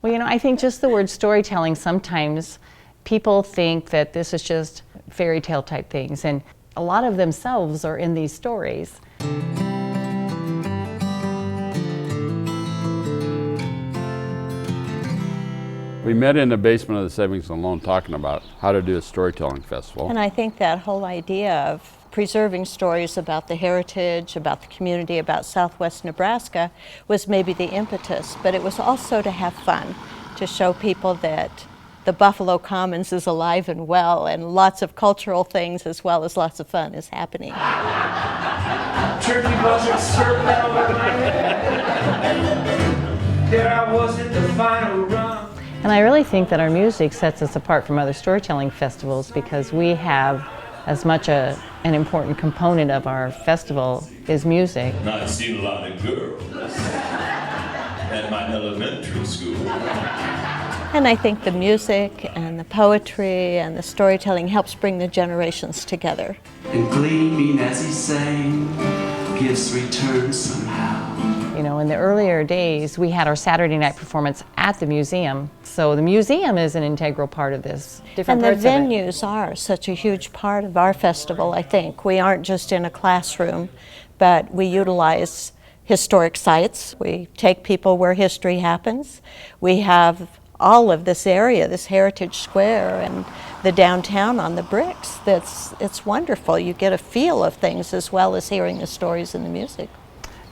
Well, I think just the word storytelling, sometimes people think that this is just fairy tale type things, and a lot of themselves are in these stories. We met in the basement of the Savings and Loan talking about how to do a storytelling festival. And I think that whole idea of preserving stories about the heritage, about the community, about Southwest Nebraska was maybe the impetus, but it was also to have fun, to show people that the Buffalo Commons is alive and well, and lots of cultural things as well as lots of fun is happening. Turkey buzzard circling over my head. There I was at the final run. And I really think that our music sets us apart from other storytelling festivals because we have as much an important component of our festival is music. And I've seen a lot of girls at my elementary school. And I think the music and the poetry and the storytelling helps bring the generations together. And gleaming as he sang, gifts returned somehow. In the earlier days, we had our Saturday night performance at the museum. So the museum is an integral part of this. And the venues are such a huge part of our festival, I think. We aren't just in a classroom, but we utilize historic sites. We take people where history happens. We have all of this area, this Heritage Square and the downtown on the bricks. It's wonderful. You get a feel of things as well as hearing the stories and the music.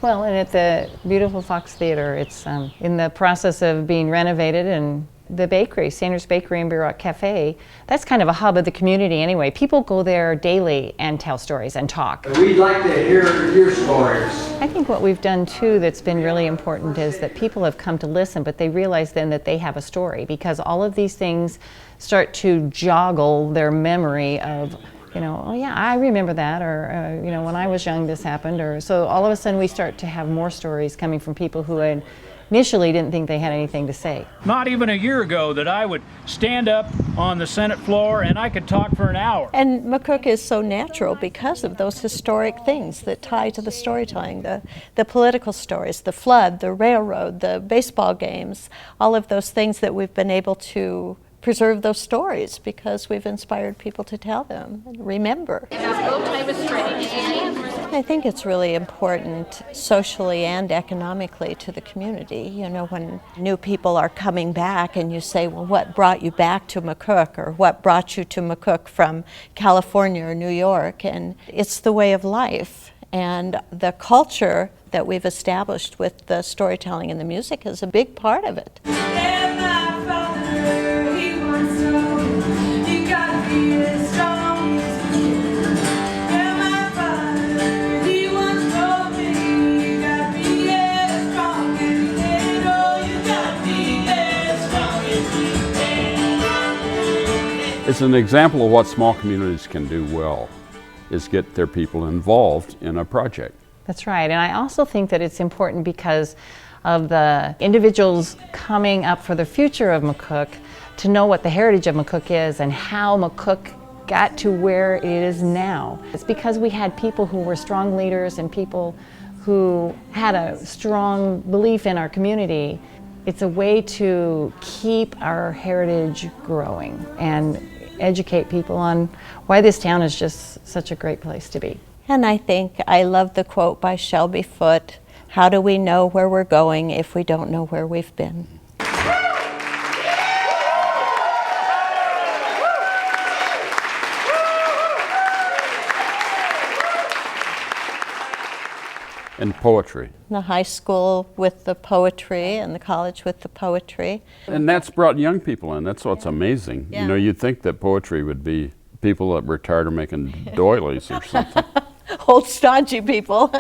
Well, and at the beautiful Fox Theater, it's in the process of being renovated, and the bakery, Sanders Bakery and Bureau Cafe, that's kind of a hub of the community anyway. People go there daily and tell stories and talk. We'd like to hear your stories. I think what we've done too that's been really important is that people have come to listen, but they realize then that they have a story, because all of these things start to joggle their memory of, oh yeah, I remember that, or when I was young this happened, or so all of a sudden we start to have more stories coming from people who initially didn't think they had anything to say. Not even a year ago that I would stand up on the Senate floor and I could talk for an hour. And McCook is so natural because of those historic things that tie to the storytelling, the political stories, the flood, the railroad, the baseball games, all of those things that we've been able to preserve those stories because we've inspired people to tell them and remember. I think it's really important socially and economically to the community. When new people are coming back and you say, well, what brought you back to McCook, or what brought you to McCook from California or New York? And it's the way of life. And the culture that we've established with the storytelling and the music is a big part of it. It's an example of what small communities can do well, is get their people involved in a project. That's right, and I also think that it's important because of the individuals coming up for the future of McCook to know what the heritage of McCook is and how McCook got to where it is now. It's because we had people who were strong leaders and people who had a strong belief in our community. It's a way to keep our heritage growing and educate people on why this town is just such a great place to be. And I love the quote by Shelby Foote, how do we know where we're going if we don't know where we've been? And poetry. The high school with the poetry and the college with the poetry. And that's brought young people in. That's what's amazing. Yeah. You'd think that poetry would be people that retired are making doilies or something. Old stodgy people.